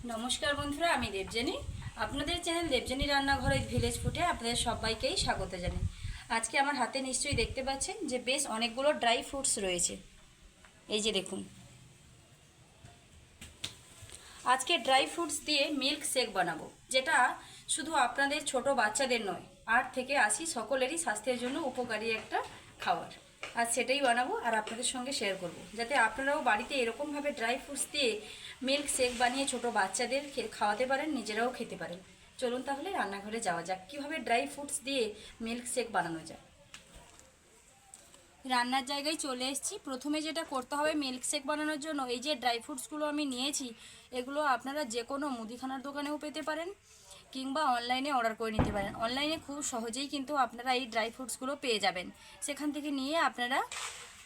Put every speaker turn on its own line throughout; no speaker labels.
নমস্কার বন্ধুরা, আমি দেবযানী। আপনাদের চ্যানেল দেবযানী রান্নাঘর উইথ ভিলেজ ফুডে আপনাদের সবাইকেই স্বাগত জানাই। আজকে আমার হাতে নিশ্চয়ই দেখতে পাচ্ছেন যে বেশ অনেকগুলো ড্রাই ফ্রুটস রয়েছে। এই যে দেখুন, আজকে ড্রাই ফ্রুটস দিয়ে মিল্ক শেক বানাবো, যেটা শুধু আপনাদের ছোট বাচ্চাদের নয়, 8 থেকে 80 সকলেরই স্বাস্থ্যের জন্য উপকারী একটা খাবার। আর সেটাই বানাবো আর আপনাদের সঙ্গে শেয়ার করব, যাতে আপনারাও বাড়িতে এরকমভাবে ড্রাই ফ্রুটস দিয়ে মিল্ক শেক বানিয়ে ছোট বাচ্চাদের খাওয়াতে পারেন, নিজেরাও খেতে পারেন। চলুন তাহলে রান্নাঘরে যাওয়া যাক, কীভাবে ড্রাই ফ্রুটস দিয়ে মিল্ক শেক বানানো যায়। রান্নার জায়গায় চলে এসেছি। প্রথমে যেটা করতে হবে, মিল্ক শেক বানানোর জন্য এই যে ড্রাই ফ্রুটসগুলো আমি নিয়েছি, এগুলো আপনারা যে কোনো মুদিখানার দোকানেও পেতে পারেন কিংবা অনলাইনে অর্ডার করে নিতে পারেন। অনলাইনে খুব সহজেই কিন্তু আপনারা এই ড্রাই ফ্রুটসগুলো পেয়ে যাবেন, সেখান থেকে নিয়ে আপনারা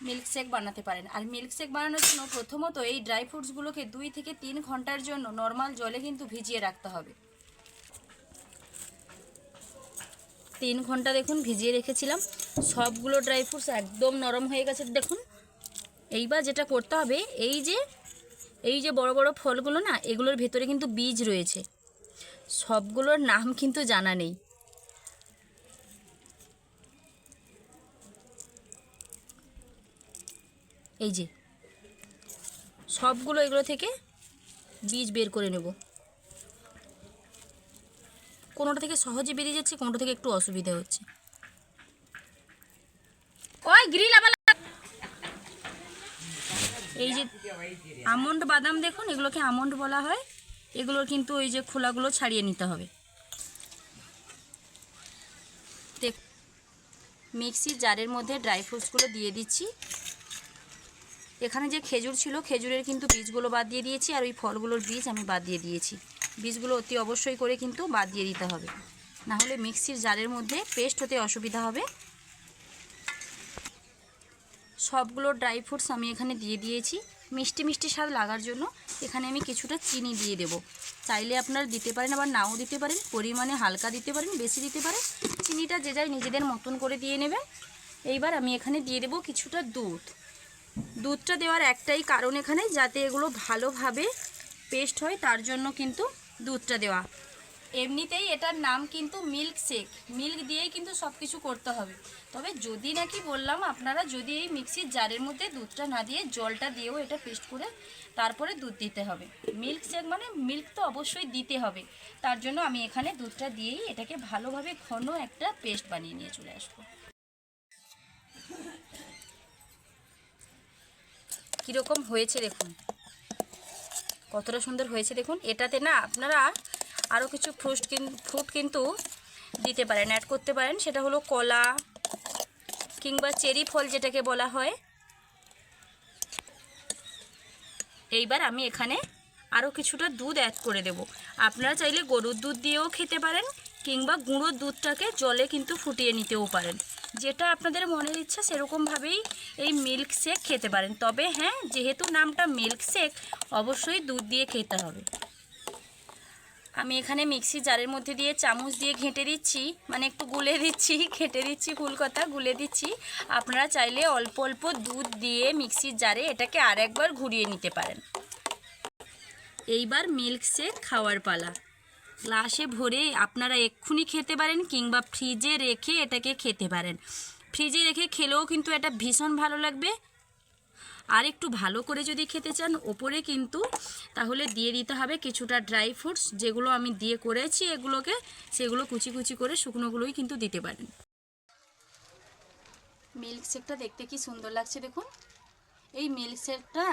মিল্ক শেক বানাতে পারেন। আর মিল্ক শেক বানানোর জন্য প্রথমত এই ড্রাই ফ্রুটসগুলোকে 2 থেকে 3 ঘন্টার জন্য নর্মাল জলে কিন্তু ভিজিয়ে রাখতে হবে। 3 ঘন্টা দেখুন ভিজিয়ে রেখেছিলাম, সবগুলো ড্রাই ফ্রুটস একদম নরম হয়ে গেছে দেখুন। এইবার যেটা করতে হবে, এই যে বড় বড় ফলগুলো না, এগুলোর ভেতরে কিন্তু বীজ রয়েছে, সবগুলোর নাম কিন্তু জানা নেই। এই যে সবগুলো, এগুলো থেকে বীজ বের করে নেব। কোনোটা থেকে সহজে বেরিয়ে যাচ্ছে, কোনোটা থেকে একটু অসুবিধা হচ্ছে। ওই গ্রিল আবার, এই যে আমন্ড বাদাম দেখুন, এগুলোকে আমন্ড বলা হয়। এগুলোর কিন্তু ওই যে খোলাগুলো ছাড়িয়ে নিতে হবে। মিক্সির জারের মধ্যে ড্রাই ফ্রুটসগুলো দিয়ে দিচ্ছি। এখানে যে খেজুর ছিল, খেজুরের কিন্তু বীজগুলো বাদ দিয়ে দিয়েছি, আর ওই ফলগুলোর বীজ আমি বাদ দিয়ে দিয়েছি। বীজগুলো অতি অবশ্যই করে কিন্তু বাদ দিয়ে দিতে হবে, না হলে মিক্সির জারের মধ্যে পেস্ট হতে অসুবিধা হবে। সবগুলো ড্রাই ফ্রুটস আমি এখানে দিয়ে দিয়েছি। মিষ্টি মিষ্টি স্বাদ লাগার জন্য এখানে আমি কিছুটা চিনি দিয়ে দেব। চাইলে আপনারা দিতে পারেন, আবার নাও দিতে পারেন, পরিমাণে হালকা দিতে পারেন, বেশি দিতে পারেন। চিনিটা যে যাই নিজেদের মতন করে দিয়ে নেবেন। এইবার আমি এখানে দিয়ে দেব কিছুটা দুধ। দুধটা দেওয়ার একটাই কারণ এখানে, যাতে এগুলো ভালোভাবে পেস্ট হয়, তার জন্য কিন্তু দুধটা দেওয়া। এমনিতেই এটার নাম কিন্তু মিল্ক শেক, মিল্ক দিয়েই কিন্তু সব কিছু করতে হবে। তবে যদি নাকি বললাম, আপনারা যদি এই মিক্সির জারের মধ্যে দুধটা না দিয়ে জলটা দিয়েও এটা পেস্ট করে তারপরে দুধ দিতে হবে। মিল্ক শেক মানে মিল্ক তো অবশ্যই দিতে হবে, তার জন্য আমি এখানে দুধটা দিয়েই এটাকে ভালোভাবে ঘন একটা পেস্ট বানিয়ে নিয়ে চলে আসবো। কীরকম হয়েছে দেখুন, কতটা সুন্দর হয়েছে দেখুন। এটাতে না আপনারা আরও কিছু ফ্রুট কিন্তু দিতে পারেন, অ্যাড করতে পারেন। সেটা হলো কলা কিংবা চেরি ফল, যেটাকে বলা হয়। এইবার আমি এখানে আরও কিছুটা দুধ অ্যাড করে দেব। আপনারা চাইলে গরুর দুধ দিয়েও খেতে পারেন, কিংবা গুঁড়োর দুধটাকে জলে কিন্তু ফুটিয়ে নিতেও পারেন। যেটা আপনাদের মনের ইচ্ছা সেরকমভাবেই এই মিল্ক শেক খেতে পারেন। তবে হ্যাঁ, যেহেতু নামটা মিল্ক শেক, অবশ্যই দুধ দিয়ে খেতে হবে। আমি এখানে মিক্সি জারের মধ্যে দিয়ে চামচ দিয়ে ঘেঁটে দিচ্ছি, মানে একটু গুলে দিচ্ছি, ঘেঁটে দিচ্ছি, ভুল কথা, গুলে দিচ্ছি। আপনারা চাইলে অল্প অল্প দুধ দিয়ে মিক্সির জারে এটাকে আরেকবার ঘুরিয়ে নিতে পারেন। এইবার মিল্ক শেক খাওয়ার পালা। গ্লাসে ভরে আপনারা এক্ষুনি খেতে পারেন, কিংবা ফ্রিজে রেখে এটাকে খেতে পারেন। ফ্রিজে রেখে খেলেও কিন্তু এটা ভীষণ ভালো লাগবে। আর একটু ভালো করে যদি খেতে চান, ওপরে কিন্তু তাহলে দিয়ে দিতে হবে কিছুটা ড্রাই ফ্রুটস, যেগুলো আমি দিয়ে করেছি এগুলোকে, সেগুলো কুচি কুচি করে শুকনোগুলোই কিন্তু দিতে পারেন। মিল্ক শেকটা দেখতে কি সুন্দর লাগছে দেখুন। এই মিল্ক শেকটা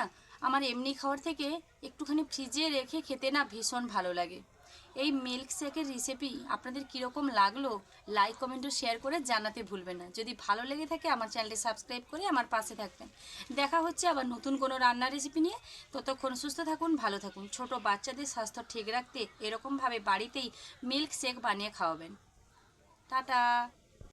আমার এমনি খাওয়ার থেকে একটুখানি ফ্রিজে রেখে খেতে না ভীষণ ভালো লাগে। এই মিল্ক শেকের রেসিপি আপনাদের কীরকম লাগলো, লাইক কমেন্ট ও শেয়ার করে জানাতে ভুলবেন না। যদি ভালো লেগে থাকে আমার চ্যানেলটি সাবস্ক্রাইব করে আমার পাশে থাকবেন। দেখা হচ্ছে আবার নতুন কোনো রান্নার রেসিপি নিয়ে। ততক্ষণ সুস্থ থাকুন, ভালো থাকুন। ছোট বাচ্চাদের স্বাস্থ্য ঠিক রাখতে এরকমভাবে বাড়িতেই মিল্ক শেক বানিয়ে খাওয়াবেন। টাটা।